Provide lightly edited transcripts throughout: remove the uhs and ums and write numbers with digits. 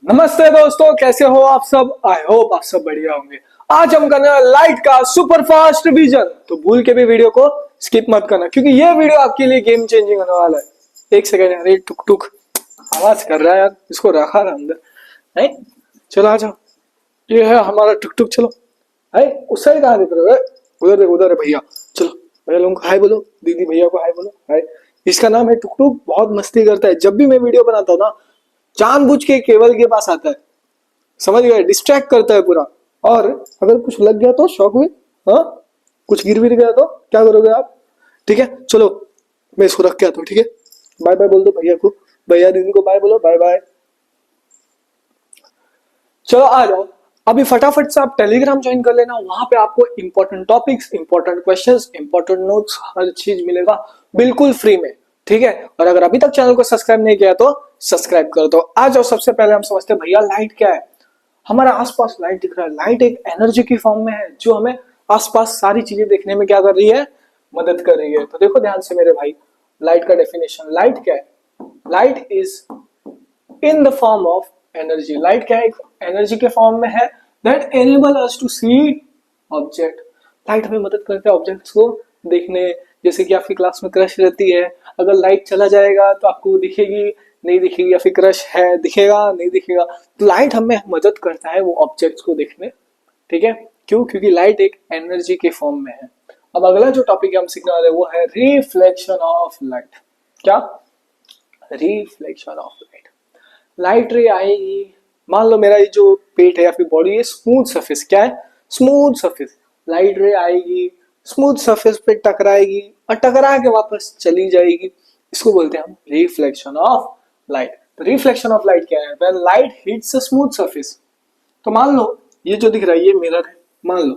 नमस्ते दोस्तों, कैसे हो आप सब। आई होप आप सब बढ़िया होंगे। आज हम करने वाले लाइट का सुपर फास्ट रिवीजन, तो भूल के भी वीडियो को स्किप मत करना क्योंकि ये वीडियो आपके लिए गेम चेंजिंग होने वाला है। एक सेकंड यार, ये टुक टुक आवाज कर रहा है यार, इसको रखा रहा अंदर। है चलो आ जाओ, ये है हमारा टुक टुक। चलो है उस साइड कहाँ देख रहे हो? उधर है भैया। चलो भैया लोगों को हाय बोलो, दीदी भैया को हाय बोलो। हाय, इसका नाम है टुक टुक। बहुत मस्ती करता है। जब भी मैं वीडियो बनाता हूँ ना, जानबूझ के केवल के पास आता है। समझ गए? डिस्ट्रैक्ट करता है पूरा। और अगर कुछ लग गया तो शौक में, हाँ, कुछ गिर विर गया तो क्या करोगे आप? ठीक है चलो, मैं इसको रख के आता हूँ। ठीक है, बाय बाय बोल दो भैया को, भैया दीदी को बाय बोलो, बाय बाय। चलो आ जाओ, अभी फटाफट से आप टेलीग्राम ज्वाइन कर लेना। वहां पे आपको important topics, important questions, important notes, हर चीज मिलेगा बिल्कुल फ्री में। ठीक है, और अगर अभी तक चैनल को सब्सक्राइब नहीं किया तो सब्सक्राइब कर दो। आ जाओ, सबसे पहले हम समझते हैं भैया लाइट क्या है। हमारे आसपास लाइट दिख रहा है। लाइट एक एनर्जी की फॉर्म में है जो हमें आसपास सारी चीजें देखने में क्या कर रही है, मदद कर रही है। तो देखो ध्यान से मेरे भाई, लाइट का डेफिनेशन। लाइट क्या है? Light is in the form of energy. Light क्या है? एक एनर्जी के फॉर्म में है that enable us to see object. Light हमें मदद करता है ऑब्जेक्ट्स को देखने। जैसे कि आपकी क्लास में क्रश रहती है, अगर लाइट चला जाएगा तो आपको दिखेगी नहीं दिखेगी, या फिर क्रश है दिखेगा नहीं दिखेगा। तो लाइट हमें मदद करता है वो ऑब्जेक्ट्स को देखने। ठीक है, क्यों? क्योंकि लाइट एक एनर्जी के फॉर्म में है। अब अगला जो टॉपिक हम सीखने वाले वो है रिफ्लेक्शन ऑफ लाइट। क्या? Reflection of light. लाइट रे आएगी, मान लो मेरा ये जो पेट है या फिर बॉडी है स्मूथ सरफेस। क्या है? Smooth surface. लाइट रे आएगी, स्मूथ सरफेस पे टकराएगी और टकरा के वापस चली जाएगी। इसको बोलते हैं हम रिफ्लेक्शन ऑफ लाइट। तो रिफ्लेक्शन ऑफ लाइट क्या है? When light hits a smooth surface. तो मान लो ये जो दिख रहा है ये मिरर है, मान लो,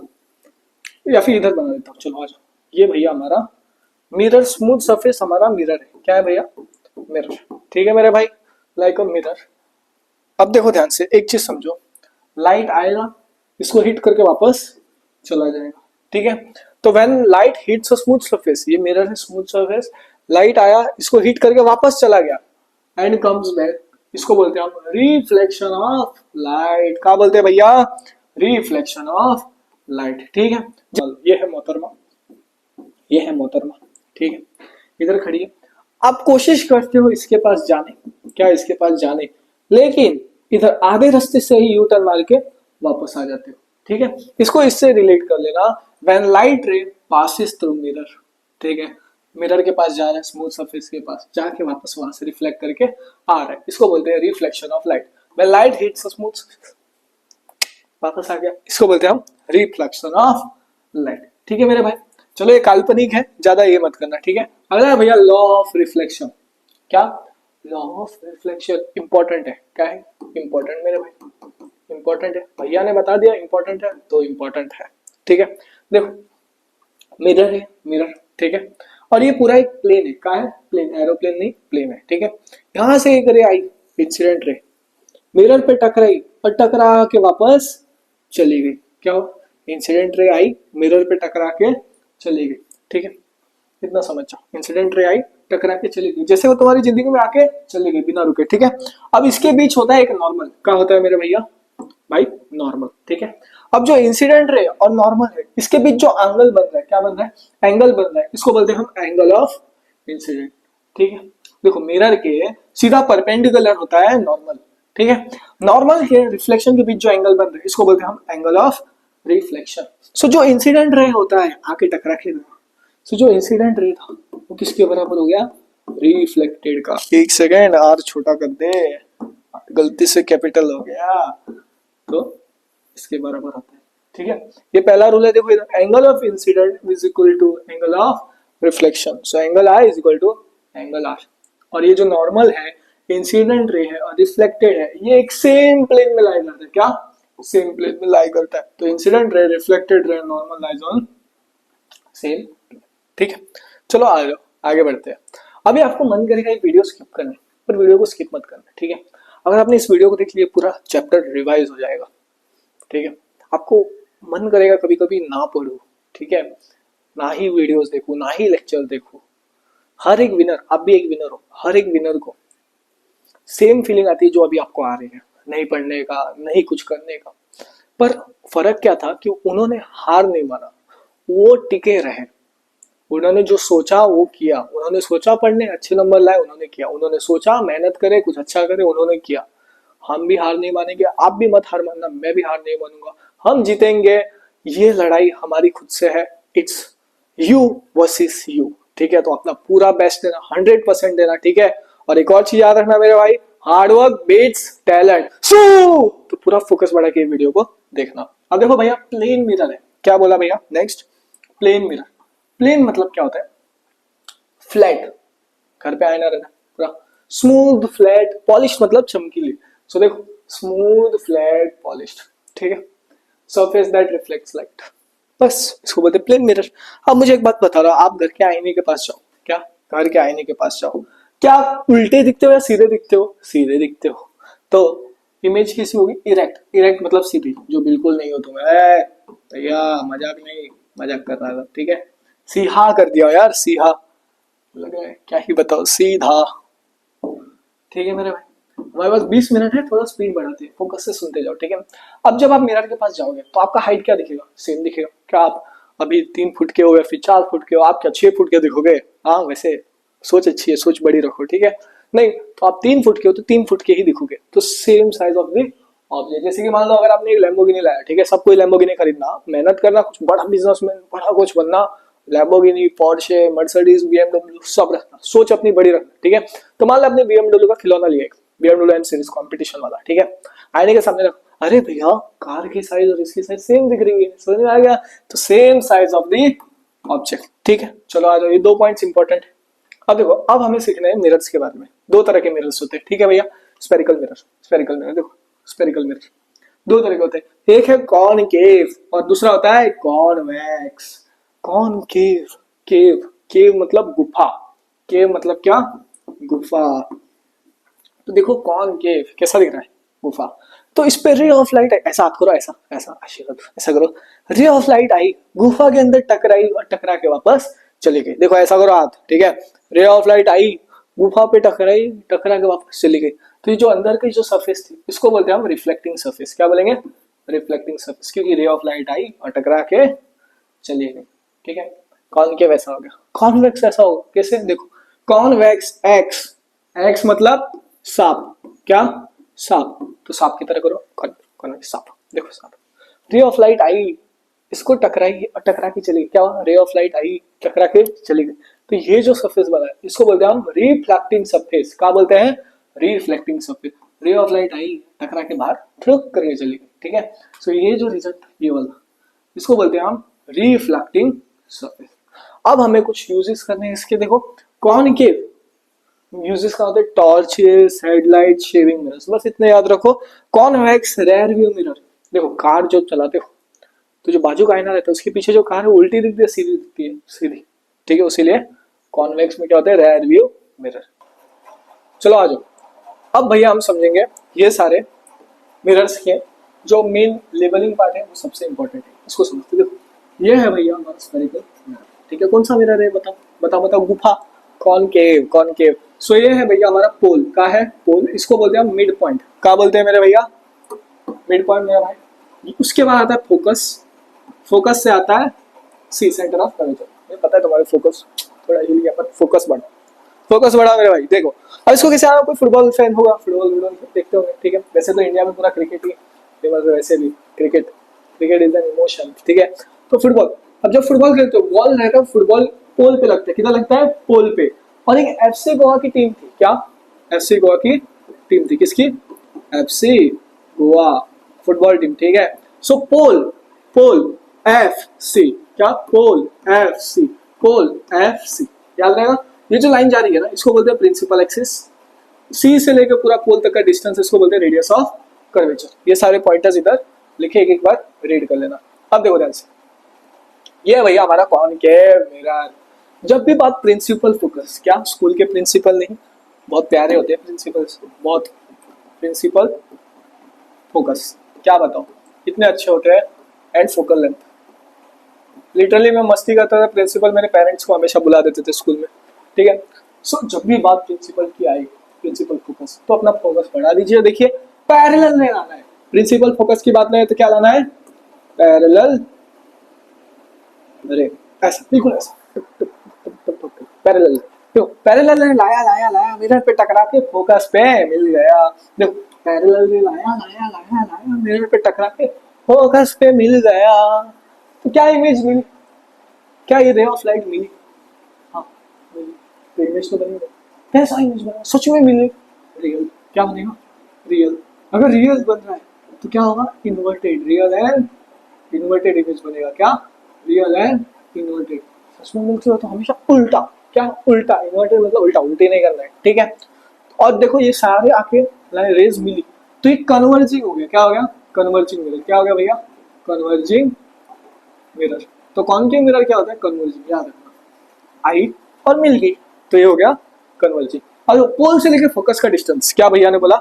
या फिर इधर बना देता हूँ। चलो आ जाओ, ये भैया हमारा मिरर, स्मूथ सरफेस हमारा मिरर है। क्या है भैया? मिरर। ठीक है मेरे भाई, लाइक अ मिरर। अब देखो ध्यान से, एक चीज समझो। लाइट आएगा, इसको हिट करके वापस चला जाएगा। ठीक है, तो when light hits a smooth surface, ये मिरर है स्मूथ सरफेस, लाइट आया, इसको हिट करके वापस चला गया एंड कम्स बैक, इसको बोलते हैं हम रिफ्लेक्शन ऑफ लाइट। क्या बोलते हैं भैया? Reflection of light. ठीक है, चलो ये है मोहतरमा, ये है मोहतरमा। ठीक है, इधर खड़ी है। आप कोशिश करते हो इसके पास जाने, क्या इसके पास जाने, लेकिन इधर आधे रास्ते से ही यू टर्न मार के वापस आ जाते हो। ठीक है, इसको इससे रिलेट कर लेना। व्हेन लाइट रे पासिस थ्रू मिरर। ठीक है, मिरर के पास जा रहा है, स्मूथ सरफेस के पास जाके वापस वहां से रिफ्लेक्ट करके आ रहा है, इसको बोलते हैं reflection of light. When light hits a smooth, वापस आ गया, इसको बोलते हैं हम रिफ्लेक्शन ऑफ लाइट। ठीक है मेरे भाई, चलो ये काल्पनिक है, ज्यादा ये मत करना। ठीक है, अगला है भैया लॉ ऑफ रिफ्लेक्शन। क्या? लॉ ऑफ रिफ्लेक्शन इंपॉर्टेंट है। क्या है? इंपॉर्टेंट मेरे भाई, इंपॉर्टेंट है। भैया ने बता दिया इंपॉर्टेंट है तो इंपॉर्टेंट है। ठीक है, देखो मिरर है, मिरर। ठीक है, और ये पूरा एक प्लेन है। क्या है? प्लेन, एरोप्लेन नहीं, प्लेन है। ठीक है, यहां से एक रे आई, इंसिडेंट रे, मिरर पे टकराई और टकरा के वापस चली गई। क्या हो? इंसिडेंट रे आई, मिरर पे टकरा के चली गई। ठीक है, इतना समझ जाओ। इंसिडेंट रे आई, टकरा के चली गई, जैसे वो तुम्हारी जिंदगी में आके चली गई बिना रुके। ठीक है, अब इसके बीच होता है एक नॉर्मल। क्या होता है मेरे भैया भाई? नॉर्मल। ठीक है, अब जो इंसिडेंट रे और नॉर्मल है, इसके बीच जो एंगल बन रहा है, क्या बन रहा है? एंगल बन रहा है, इसको बोलते हैं हम एंगल ऑफ इंसिडेंट। ठीक है, देखो मिरर के सीधा परपेंडिकुलर होता है नॉर्मल। ठीक है, नॉर्मल के रिफ्लेक्शन के बीच जो एंगल बन रहा है, इसको बोलते हैं हम एंगल ऑफ रिफ्लेक्शन। सो जो इंसिडेंट रे होता है आके टकरा के, सो जो इंसिडेंट रे था वो किसके बराबर हो गया? रिफ्लेक्टेड का। एक सेकेंड, आर छोटा कर दे, गलती से कैपिटल हो गया, तो इसके बराबर होता है। ठीक है, ये पहला रूल है। देखो इधर, angle of incident is equal to angle of reflection. So angle I is equal to angle R. और ये जो नॉर्मल है, इंसिडेंट रे है और रिफ्लेक्टेड है, ये एक सेम प्लेन में लाई करता है। क्या? सेम प्लेन में लाई करता है। तो इंसिडेंट रे, रिफ्लेक्टेड रे, नॉर्मल लाइज ऑन सेम। ठीक है, चलो आ जाओ, आगे बढ़ते हैं। अभी आपको मन करेगा ये वीडियो स्किप करने, पर वीडियो को स्किप मत करना। ठीक है, अगर आपने इस वीडियो को देख लिया, पूरा चैप्टर रिवाइज हो जाएगा। ठीक है, आपको मन करेगा कभी कभी ना पढ़ू, ठीक है, ना ही वीडियोस देखूं, ना ही लेक्चर देखूं। हर एक विनर, आप भी एक विनर हो, हर एक विनर को सेम फीलिंग आती है जो अभी आपको आ रही है। नहीं पढ़ने का, नहीं कुछ करने का। पर फर्क क्या था कि उन्होंने हार नहीं माना, वो टिके रहे। उन्होंने जो सोचा वो किया, उन्होंने सोचा पढ़ने अच्छे नंबर लाए, उन्होंने किया, उन्होंने सोचा मेहनत करे कुछ अच्छा करे, उन्होंने किया। हम भी हार नहीं मानेंगे, आप भी मत हार मानना, मैं भी हार नहीं मानूंगा, हम जीतेंगे। ये लड़ाई हमारी खुद से है, इट्स यू वर्सेस यू। ठीक है, तो अपना पूरा बेस्ट देना, 100% देना। ठीक है, और एक और चीज याद रखना मेरे भाई, हार्डवर्क बीट्स टैलेंट। सो तो पूरा फोकस बढ़ा के वीडियो को देखना। अब देखो भैया, प्लेन मिरर है, क्या बोला भैया, नेक्स्ट प्लेन मिरर। प्लेन मतलब क्या होता है, फ्लैट, घर पे आईना रहना पूरा स्मूथ फ्लैट, पॉलिश मतलब चमकीली। सो देखो, स्मूथ फ्लैट पॉलिश्ड, ठीक है, सरफेस दैट रिफ्लेक्ट्स लाइट, बस इसको बोलते हैं प्लेन मिरर। अब मुझे एक बात बता रहा, आप घर के आईने के पास जाओ, क्या घर के आईने के पास जाओ, क्या आप उल्टे दिखते हो या सीधे दिखते हो, सीधे दिखते हो। तो इमेज कैसी होगी, इरेक्ट, इरेक्ट मतलब सीधी, जो बिल्कुल नहीं हो तुम्हें, भैया मजाक नहीं, मजाक कर रहा था, ठीक है, सीहा कर दिया यार, सीहा लग रहा है, क्या ही बताओ, सीधा। ठीक है मेरे भाई, हमारे पास 20 मिनट है, थोड़ा स्पीड बढ़ाते हैं, फोकस से सुनते जाओ, ठीक है। अब जब आप मिरर के पास जाओगे तो आपका हाइट क्या दिखेगा, सेम दिखेगा। क्या आप अभी 3 फुट के हो या फिर 4 फुट के हो, आप क्या 6 फुट के दिखोगे। हाँ वैसे सोच अच्छी है, सोच बड़ी रखो, ठीक है। नहीं तो आप 3 फुट के हो तो 3 फुट के ही दिखोगे, तो same size of the object. जैसे कि मान लो अगर आपने एक लैम्बोर्गिनी लाया, ठीक है, सबको लैम्बोर्गिनी खरीदना, मेहनत करना, कुछ बड़ा बिजनेसमैन, बड़ा कुछ बनना, लैम्बोर्गिनी, पोर्शे, मर्सिडीज, बीएमडब्ल्यू सब रखना, सोच अपनी बड़ी रखना, ठीक है। तो मान लो आपने बीएमडब्ल्यू का खिलौना लिया, बीएमडब्ल्यू एम सीरीज कॉम्पिटिशन वाला, ठीक है, आईने के सामने रखो, अरे भैया कार की साइज और इसकी साइज सेम दिख रही है, समझ में आ गया। तो same size of the object, ठीक है। चलो आ जाओ, ये 2 पॉइंट्स इंपॉर्टेंट है। अब देखो, अब हमें सीखना है मिरर्स के बारे में। 2 तरह के मिरर्स होते हैं, ठीक है भैया, स्फेरिकल मिरर, स्फेरिकल मिरर, देखो स्फेरिकल मिरर 2 तरह के होते हैं, एक है कॉनकेव और दूसरा होता है कॉन्वेक्स। कॉनकेव, केव, केव मतलब गुफा, केव मतलब क्या, गुफा। तो देखो कॉनकेव कैसा दिख रहा है, गुफा। तो इस पे रे ऑफ लाइट, ऐसा हाथ करो, ऐसा ऐसा ऐसा करो, रे ऑफ लाइट आई, गुफा के अंदर टकराई और टकरा के वापस चली गई। देखो ऐसा करो हाथ, ठीक है, रे ऑफ लाइट आई, गुफा पे टकराई, टकरा के वापस चली गई। तो ये जो अंदर की जो सरफेस थी, इसको बोलते हैं हम रिफ्लेक्टिंग सरफेस। क्या बोलेंगे, रिफ्लेक्टिंग सरफेस, क्योंकि रे ऑफ लाइट आई और टकरा के चली गई, ठीक है। कॉनकेव ऐसा हो गया, कॉन्वेक्स ऐसा हो कैसे, देखो कॉन्वेक्स, एक्स, एक्स मतलब सांप, क्या सांप, तो सांप की तरह करो, कॉन्वेक्स सांप, देखो सांप। रे ऑफ लाइट आई, इसको टकराई और टकरा के चली गई, क्या हुआ, रे ऑफ लाइट आई, टकरा के चली गई। तो ये जो सरफेस बना है, इसको बोलते हैं हम रिफ्लेक्टिंग सरफेस। क्या बोलते हैं, reflecting surface. Ray of light आई, टकरा के बाहर ठुक करके चली गई, ठीक है। सो ये जो रिजल्ट, ये वाला, इसको बोलते हैं हम रिफ्लेक्टिंग सरफेस। अब हमें कुछ यूजेस करने हैं इसके, देखो कॉनकेव यूजेस का होता है, टॉर्चेस, हेडलाइट, शेविंग मिरर्स, बस इतने याद रखो। कॉन्वेक्स रेयर व्यू मिरर, देखो कार जो चलाते हो तो जो बाजू का आईना रहता है उसके पीछे जो कार है उल्टी दिखती है, सीधी दिखती है, सीधी, ठीक है, इसीलिए कॉन्वेक्स में क्या होता है, रेयर व्यू मिरर। चलो आ जाओ, अब भैया हम समझेंगे ये सारे मिरर्स के जो मेन लेबलिंग पार्ट है वो सबसे इंपॉर्टेंट है, इसको समझते। देखो ये है भैया हमारा स्फेरिकल मिरर, ठीक है, कौन सा मिरर है, बताओ बताओ बताओ, गुफा, कॉनकेव, कॉनकेव। सो ये है भैया हमारा पोल, का है पोल, इसको बोलते हैं हम मिड पॉइंट। क्या बोलते हैं मेरे भैया, मिड पॉइंट मेरा भाई। उसके बाद आता है फोकस, फोकस से आता है सी, सेंटर ऑफ कर्वेचर। मुझे पता है तुम्हारे फोकस थोड़ा हिल गया, पर फोकस बढ़ा, फोकस बढ़ा मेरे भाई। देखो अब इसको कैसे आया, कोई फुटबॉल फैन होगा, फुटबॉल देखते होंगे, ठीक है, वैसे तो इंडिया में पूरा क्रिकेट ही फेमस है, वैसे भी cricket, cricket is an emotion, ठीक है। तो फुटबॉल, अब जब फुटबॉल खेलते हो, बॉल रहता है, फुटबॉल पोल पे लगता है, किधर लगता है, पोल पे। और एक एफसी गोवा की टीम थी, क्या, एफसी गोवा की टीम थी, किसकी, एफसी गोवा फुटबॉल टीम, ठीक है। सो पोल, पोल एफ सी, क्या, पोल एफ सी, पोल एफ सी, याद रहेगा। ये जो लाइन जा रही है ना, इसको बोलते हैं प्रिंसिपल एक्सिस, सी से लेकर पूरा पोल तक का डिस्टेंस, इसको बोलते हैं रेडियस ऑफ कर्वेचर। ये सारे पॉइंटर्स इधर लिखे, एक एक बार रीड कर लेना। अब देखो ध्यान से, ये भैया हमारा कॉनकेव मिरर। जब भी बात प्रिंसिपल फोकस, क्या स्कूल के प्रिंसिपल नहीं, बहुत प्यारे होते हैं प्रिंसिपल्स, बहुत, प्रिंसिपल फोकस, क्या बताओ इतने अच्छे होते हैं, एंड फोकल लेंथ। लिटरली मैं मस्ती करता था, प्रिंसिपल मेरे पेरेंट्स को हमेशा बुला देते थे स्कूल में, ठीक है। सो जब भी बात प्रिंसिपल की आई, प्रिंसिपल फोकस, तो अपना फोकस बढ़ा दीजिए। देखिए पैरेलल रे लाना है। प्रिंसिपल फोकस की बात नहीं है तो क्या लाना है, पैरेलल रे, ऐसा बिल्कुल ऐसा पैरेलल। देखो पैरेलल रे लाया लाया लाया, मिरर पे टकरा के फोकस पे मिल गया। देखो पैरेलल रे लाया लाया लाया लाया, मिरर पे टकरा के फोकस पे मिल गया। तो क्या इमेज मिली, क्या ये रे ऑफ लाइट मिली? हाँ मिली। तो इमेज तो बनी, कैसा इमेज बना, सच में मिली, रियल। क्या बनेगा, रियल। अगर रियल बन रहा है तो क्या होगा, inverted, real and inverted image बनेगा। क्या, रियल एंड इन्वर्टेड। सच में मिलती हो तो हमेशा उल्टा, क्या उल्टा, इन्वर्टेड मतलब उल्टा, उल्टी नहीं करना है, ठीक है। और देखो ये सारे आके रेज मिली तो ये कन्वर्जिंग हो गया, क्या हो गया, कन्वर्जिंग मिरर। क्या हो गया भैया, कन्वर्जिंग मिरर। तो कॉनकेव मिरर क्या होता है, कन्वर्जिंग, याद रखना। आई और मिल गई तो ये हो गया कन्वर्जिंग। और पोल से लेके फोकस का डिस्टेंस, क्या भैया ने बोला,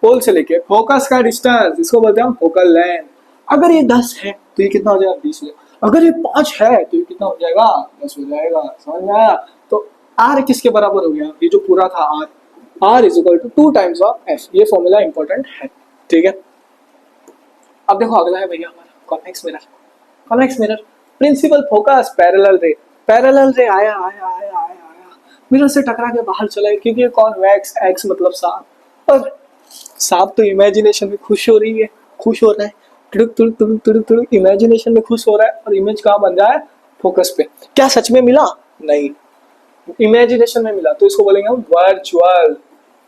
पोल से लेके फोकस का डिस्टेंस, इसको बोलते हैं फोकल लेंथ। अगर ये 10 है तो ये कितना हो जाएगा, 20 हो जाएगा। अगर ये 5 है तो ये कितना हो जाएगा, 10 हो जाएगा। समझ में आया? तो आर किसके बराबर हो गया, ये जो पूरा था R, R is equal to 2 times of F. ये फॉर्मूला इंपॉर्टेंट है, ठीक है। अब देखो अगला है भैया हमारा convex mirror. Convex mirror, principal focus parallel ray, parallel ray आया आया आया आया आया, मिरर से टकरा के बाहर चला गया, क्योंकि कॉन्वेक्स, एक्स मतलब सांप, और सांप तो इमेजिनेशन में खुश हो रही है, खुश हो रहा है, तुड़ुक तुड़ुक तुड़ुक तुड़ुक तुड़ुक, इमेजिनेशन में खुश हो रहा है, और इमेज कहाँ बन रहा है, फोकस पे। क्या सच में मिला, नहीं, इमेजिनेशन में मिला, तो इसको बोलेंगे हम वर्चुअल।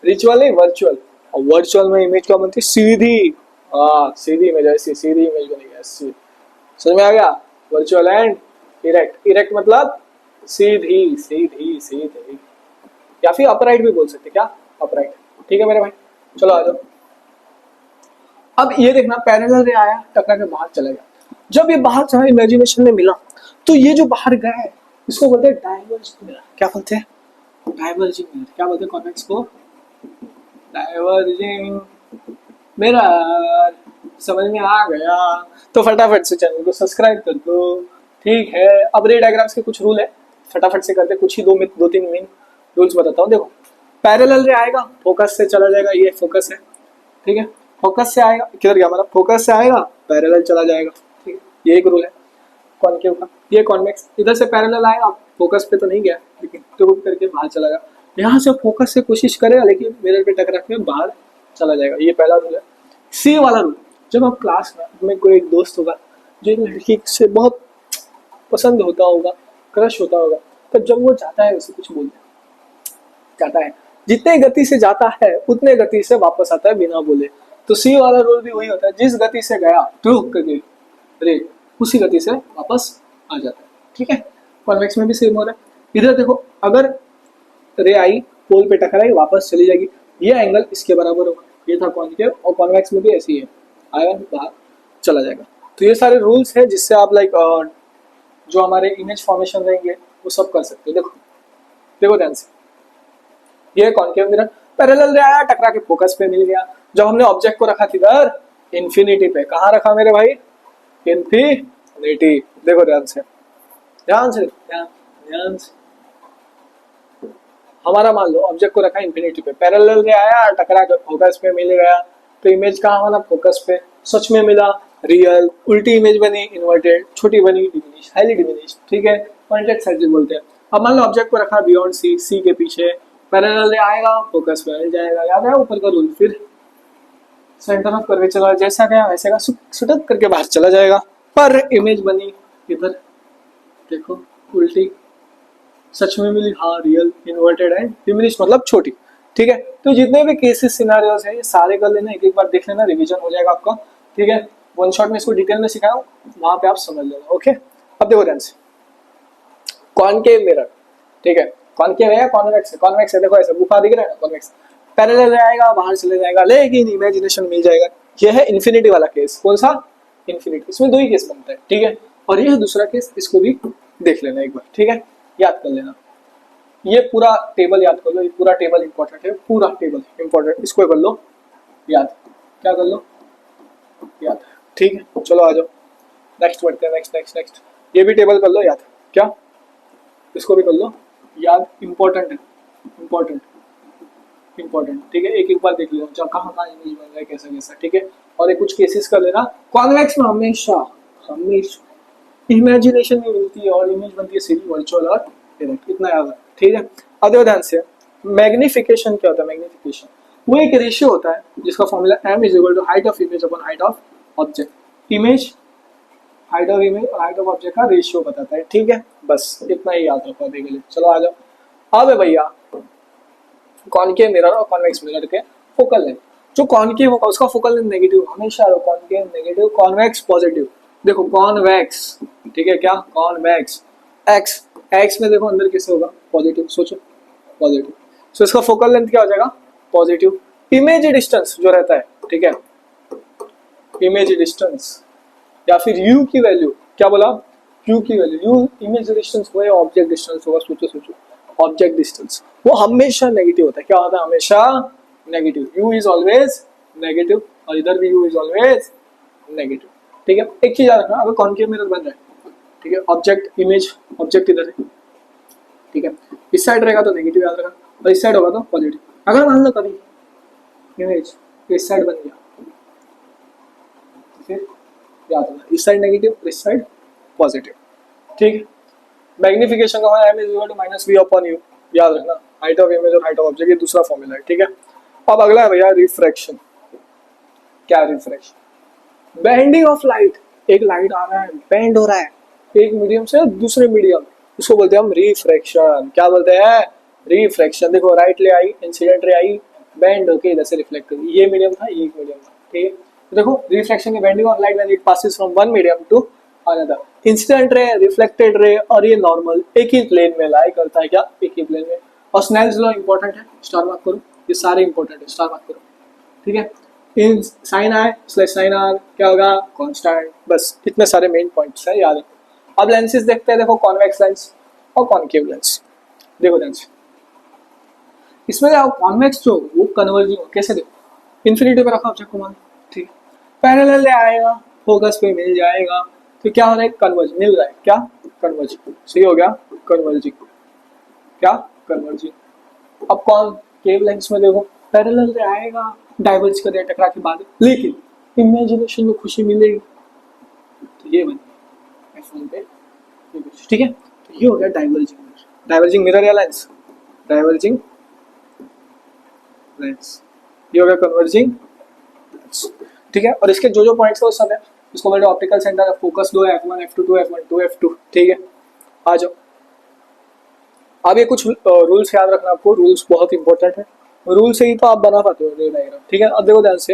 रिचुअल नहीं, वर्चुअल। और वर्चुअल में इमेज क्या बनती है, सीधी, हाँ सीधी इमेज, ऐसी सीधी इमेज बनेगी, ऐसी। समझ में आ गया, वर्चुअल एंड इरेक्ट। इरेक्ट मतलब सीधी सीधी सीधी, या फिर अपराइट भी बोल सकते, क्या, अपराइट, ठीक है मेरे भाई। चलो आ जाओ। अब ये देखना, पैरेलल रे आया, टकरा के बाहर चला गया। जब ये बाहर चला, इमेजिनेशन में मिला, तो ये जो बाहर गया है इसको बोलते हैं डाइवर्जिंग मिरर। क्या बोलते हैं, डाइवर्जिंग मिरर। क्या बोलते हैं कॉन्वेक्स को, डाइवर्जिंग मिरर। समझ में आ गया? तो फटाफट से चैनल को सब्सक्राइब कर दो, ठीक है। अब रे डायग्राम्स के कुछ रूल है, फटाफट से करते, कुछ ही दो तीन मेन रूल्स बताता हूँ। देखो पैरेलल रे आएगा, फोकस से चला जाएगा, ये फोकस है, ठीक है। फोकस से आएगा, किधर गया हमारा, फोकस से आएगा, पैरेलल चला जाएगा, ठीक है। ये एक रूल है कॉनकेव का। ये कॉन्वेक्स, इधर से पैरेलल आएगा, फोकस पे तो नहीं गया, लेकिन टूट करके बाहर चला गया। यहाँ से फोकस से कोशिश करेगा, लेकिन मिरर पे टकरा के बाहर चला जाएगा। ये पहला रूल है। सी वाला रूल, जब आप क्लास में कोई एक दोस्त होगा जो एक लड़की से बहुत पसंद होता होगा, क्रश होता होगा, तो जब वो जाता है उसे कुछ बोलते जाता है, जितने गति से जाता है उतने गति से वापस आता है बिना बोले। तो सी वाला रूल भी वही होता है, जिस गति से गया टूक करके रे, उसी गति से वापस आ जाता है, ठीक है। कॉन्वेक्स में भी सेम हो रहा है। इधर देखो, अगर रे आई, पोल पे टकराई, वापस चली जाएगी, ये एंगल इसके बराबर होगा। ये था कॉन्केव, और कॉन्वेक्स में भी ऐसी है, आएगा बाहर चला जाएगा। तो ये सारे रूल्स है जिससे आप लाइक जो हमारे इमेज फॉर्मेशन रहेंगे वो सब कर सकते हो। देखो देखो ध्यान से, ये कॉन्केव मिरर, पैरेलल रे आया, टकरा के फोकस पे मिल गया। जब हमने ऑब्जेक्ट को रखा किधर, इन्फिनिटी पे। कहाँ रखा मेरे भाई, इन्फिनिटी। देखो ध्यान से, ध्यान से, ध्यान से। हमारा मान लो ऑब्जेक्ट को रखा इन्फिनिटी पे, पैरेलल रे आया, टकरा के फोकस पे मिल गया, तो इमेज कहाँ हमारा, फोकस पे। सच में मिला, रियल। उल्टी इमेज बनी, इन्वर्टेड। छोटी बनी, डिमिनिश, हाईली डिमिनिश, ठीक है। पॉइंटेड सर्किल बोलते हैं। अब मान लो ऑब्जेक्ट को रखा बियॉन्ड सी, सी के पीछे, पैरेलल रे आएगा, फोकस पे मिल जाएगा। याद है ऊपर का रूल, फिर सेंटर ऑफ कर्वेचर जैसा गया वैसे का सुटक करके बाहर चला जाएगा। पर इमेज बनी इधर, देखो उल्टी, सच में मिली, हाँ रियल, इन्वर्टेड एंड डिमिनिश मतलब छोटी, ठीक है। तो जितने भी केसेस सिनारियोस है ये सारे कर लेना, एक एक बार देख लेना, रिवीजन हो जाएगा आपका, ठीक है। वन शॉट में इसको डिटेल में सिखाया हूँ, वहां पे आप समझ लेना, ओके। अब देखो ध्यान से, कॉनकेव मिरर, ठीक है। कॉनकेव है, कॉन्वेक्स है, कॉन्वेक्स है, देखो ऐसा गुफा दिख रहा है ना, कॉन्वेक्स। पैरेलल आएगा, बाहर चले जाएगा, लेकिन इमेजिनेशन मिल जाएगा। ये है इन्फिनिटी वाला केस। कौन सा, इन्फिनिटी। इसमें दो ही केस बनता है, ठीक है। और ये है दूसरा केस, इसको भी देख लेना एक बार, ठीक है, याद कर लेना। ये पूरा टेबल याद कर लो, ये पूरा टेबल इंपॉर्टेंट है, पूरा टेबल इंपॉर्टेंट, इसको कर लो याद। क्या कर लो, याद, ठीक है। चलो आ जाओ, नेक्स्ट बढ़ते हैं, नेक्स्ट नेक्स्ट नेक्स्ट। ये भी टेबल कर लो याद, क्या, इसको भी कर लो याद, इंपॉर्टेंट है, इंपॉर्टेंट। इंपॉर्टेंट, ठीक है। एक एक बार देख लेना कहाँ कहाँ इमेज बन रहा है, कैसा कैसा, ठीक है। और ये कुछ केसेस कर लेना। कॉन्वेक्स में हमेशा हमेशा इमेजिनेशन में मिलती है और इमेज बनती है सीधी, वर्चुअल और डायरेक्ट, इतना याद है, ठीक है। अब देखो ध्यान से, मैग्निफिकेशन क्या होता है? मैग्निफिकेशन वो एक रेशियो होता है जिसका formula m is equal to height of image upon height of object. Image, height of image और हाइट ऑफ ऑब्जेक्ट का रेशियो बताता है, ठीक है। बस इतना ही याद रखो अभी के लिए। चलो आ जाओ। अब है भैया कॉनकेव मिरर और कॉन्वेक्स मिरर के फोकल लेंथ। जो कॉनकेव होगा उसका फोकल लेंथ नेगेटिव हमेशा, कॉनकेव नेगेटिव, कॉन्वेक्स पॉजिटिव। देखो कॉन्वेक्स, ठीक है, क्या कॉन्वेक्स, एक्स एक्स में देखो अंदर कैसे होगा, पॉजिटिव, सोचो पॉजिटिव। सो इसका फोकल लेंथ क्या हो जाएगा? पॉजिटिव। इमेज डिस्टेंस जो रहता है, ठीक है, इमेज डिस्टेंस या फिर u की वैल्यू, क्या बोला? u की वैल्यू, u इमेज डिस्टेंस हुआ या ऑब्जेक्ट डिस्टेंस होगा, सोचो सोचो, ऑब्जेक्ट डिस्टेंस वो हमेशा नेगेटिव होता है। क्या होता है? हमेशा negative. u is always negative और इधर भी u इज ऑलवेज नेगेटिव, ठीक है। एक चीज याद रखना, अगर कॉनकेव मिरर बन रहा है, ठीक है, ऑब्जेक्ट इमेज, ऑब्जेक्ट इधर है, ठीक है, इस साइड रहेगा तो नेगेटिव याद रखना और इस साइड होगा तो पॉजिटिव। अगर मान लो कभी इमेज इस साइड बन गया, फिर याद रखना इस साइड नेगेटिव, इस साइड पॉजिटिव, ठीक है। मैग्निफिकेशन का है m is equal to minus v upon u, याद रखना। हाइट ऑफ इमेज और हाइट ऑफ ऑब्जेक्ट ये दूसरा फॉर्मूला है, ठीक है। अब अगला है भैया रिफ्रैक्शन। क्या रिफ्रैक्शन? बेंडिंग ऑफ लाइट, एक लाइट आ रहा है, बेंड हो रहा है एक मीडियम से दूसरे मीडियम, उसको बोलते हैं हम रिफ्रैक्शन। क्या बोलते हैं? रिफ्रैक्शन। देखो राइट ले आई, इंसिडेंट रे आई, बेंड होके इधर से रिफ्लेक्ट कर, ये मीडियम था, ये एक मीडियम था, ठीक है। तो देखो रिफ्रैक्शन की bending of light when it passes from one medium to another. Incident ray, reflected ray और ये नॉर्मल एक ही प्लेन में लाई करता है, क्या? एक ही प्लेन में। और स्नेल्स लॉ इंपॉर्टेंट है, स्टार मार्क करो, ये सारे इंपॉर्टेंट है, स्टार मार्क करो, ठीक है। इन sine I slash sine R क्या होगा? कांस्टेंट। बस इतने सारे मेन पॉइंट्स है, याद रखो। अब लेंसेज देखते हैं, देखो कॉन्वेक्स लेंस और कॉनकेव लेंस। देखो लेंस, इसमें कॉन्वेक्स जो वो कन्वर्जिंग हो, कैसे? देखो इन्फिनिटी पे रखा ऑब्जेक्ट को मान, ठीक है, पैरेलल ले आएगा, फोकस पे मिल जाएगा, तो क्या हो रहा है? कन्वर्ज, मिल रहा है, क्या? कन्वर्जिंग, सही हो गया, कन्वर्जिंग, क्या? कन्वर्जिंग। अब कॉनकेव लेंस में देखो पैरेलल ले आएगा, डाइवर्ज कर टकरा के बाद, लेकिन इमेजिनेशन में खुशी मिलेगी, तो ये बन F1 पे, ठीक है। तो ये हो गया डाइवर्जिंग मिरर। डाइवर्जिंग मिरर या लेंस? Diverging lens. ये हो गया कन्वर्जिंग लेंस, ठीक है। और इसके जो जो पॉइंट्स है वो सब है, इसको बोलते हैं ऑप्टिकल सेंटर, फोकस 2 है, F1 F2 2 F1 2 F2, ठीक है। आ जाओ, अब ये कुछ रूल्स याद रखना आपको, रूल्स बहुत इंपॉर्टेंट है, रूल से ही तो आप बना पाते हो रे डायग्राम, ठीक है। अब देखो ध्यान से,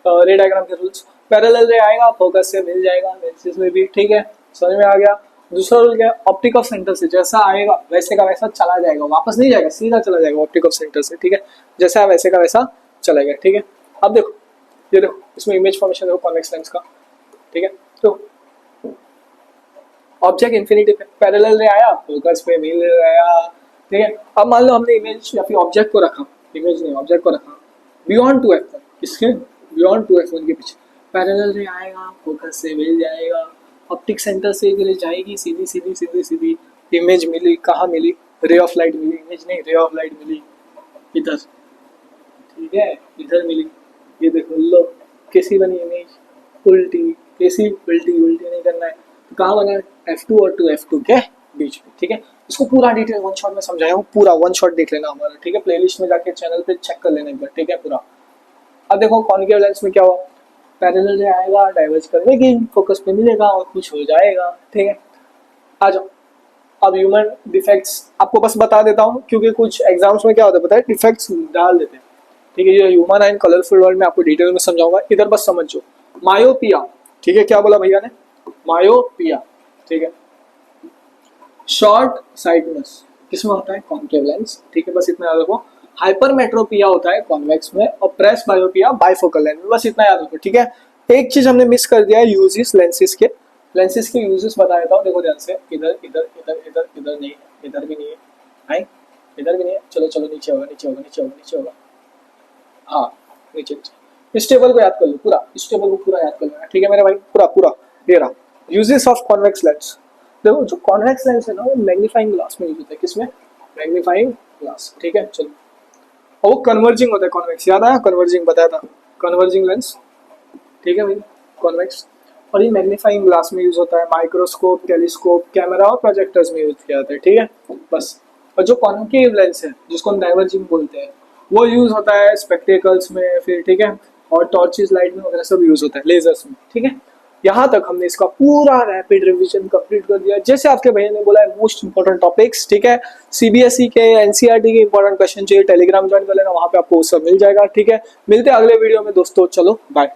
रे डायग्राम के रूल्स, पैरेलल रे आएगा, फोकस से मिल जाएगा, लेंसेज में भी, ठीक है, समझ में आ गया। दूसरा रूल क्या है? ऑप्टिक ऑफ सेंटर से जैसा आएगा वैसे का वैसा चला जाएगा, वापस नहीं जाएगा, सीधा चला जाएगा ऑप्टिक ऑफ सेंटर से, ठीक है, जैसा वैसे का वैसा चलेगा, ठीक है। अब देखो ये देखो, इसमें इमेज फॉर्मेशन देखो कॉन्वेक्स लेंस का, ठीक है। तो ऑब्जेक्ट इन्फिनिटी पे पैरेलल रे आया, फोकस पे मिल गया, ठीक है। अब मान लो हमने इमेज या फिर ऑब्जेक्ट को रखा, इमेज नहीं ऑब्जेक्ट को रखा बियॉन्ड 2F1, किसके? बियॉन्ड 2F1 के पीछे, पैरेलल रे आएगा, फोकस से मिल जाएगा, ऑप्टिक सेंटर से इधर जाएगी, सीधी सीधी सीधी सीधी, इमेज मिली, कहाँ मिली? रे ऑफ लाइट मिली, इमेज नहीं, रे ऑफ लाइट मिली इधर, ठीक है, इधर मिली। ये देखो लो कैसी बनी इमेज, उल्टी, कैसी? उल्टी, उल्टी नहीं करना है, तो कहाँ बना? F2 और 2F2 के बीच में, ठीक है। इसको पूरा डिटेल वन शॉट में समझाया हूँ, पूरा वन शॉट देख लेना हमारा, ठीक है, प्लेलिस्ट में जाके चैनल पे चेक कर लेना एक बार, ठीक है, पूरा। अब देखो कॉनकेव लेंस में क्या हुआ, पैरेलल रे आएगा, डाइवर्ज करने की, फोकस पे मिलेगा और कुछ हो जाएगा, ठीक है। आ जाओ, अब ह्यूमन डिफेक्ट्स आपको बस बता देता हूँ, क्योंकि कुछ एग्जाम्स में क्या होता है पता है, डिफेक्ट्स डाल देते हैं, ठीक है। ये ह्यूमन एंड कलरफुल वर्ल्ड में आपको डिटेल में समझाऊंगा, इधर बस समझो। मायोपिया, ठीक है, क्या बोला भैया ने? मायोपिया, ठीक है। शॉर्ट साइटनेस किसमें होता है? कॉनकेव लेंस, ठीक है, बस इतना याद रखो। हाइपरमेट्रोपिया होता है कॉन्वेक्स में, और प्रेस बायोपिया बाइफोकल लेंस में, बस इतना याद रखो, ठीक है। एक चीज हमने मिस कर दिया है, यूजेस लेंसेज के यूजेस बता देता हूँ, देखो ध्यान से, इधर इधर इधर इधर इधर नहीं है, इधर भी नहीं है, आई इधर भी नहीं है, चलो चलो नीचे होगा, नीचे होगा, नीचे होगा, नीचे होगा, हाँ नीचे। इस टेबल को याद कर लो पूरा, इस टेबल को पूरा याद कर लेना, ठीक है मेरे भाई, पूरा पूरा। ये रहा यूजेस ऑफ कॉन्वेक्स लेंस। देखो जो कॉन्वेक्स लेंस है ना, वो मैग्नीफाइंग ग्लास में यूज होता है, किसमें? मैग्नीफाइंग ग्लास, ठीक है। चलो और वो कन्वर्जिंग होता है, कॉन्वेक्स, याद आया, कन्वर्जिंग बताया था, कन्वर्जिंग लेंस, ठीक है भाई, कॉन्वेक्स। और ये मैग्नीफाइंग ग्लास में यूज होता है, माइक्रोस्कोप, टेलीस्कोप, कैमरा और प्रोजेक्टर्स में यूज किया जाता है, ठीक है बस। और जो कॉन्केव लेंस है जिसको हम डाइवर्जिंग बोलते हैं, वो यूज होता है स्पेक्टेकल्स में फिर, ठीक है, और टॉर्चेस, लाइट में वगैरह सब यूज होता है, लेजर्स में, ठीक है। यहाँ तक हमने इसका पूरा रैपिड रिवीजन कंप्लीट कर दिया। जैसे आपके भैया ने बोला है, मोस्ट इंपॉर्टेंट टॉपिक्स, ठीक है, सीबीएसई के, एनसीईआरटी के इंपॉर्टेंट क्वेश्चन चाहिए, टेलीग्राम ज्वाइन कर लेना, वहां पे आपको सब मिल जाएगा, ठीक है। मिलते हैं अगले वीडियो में दोस्तों, चलो बाय।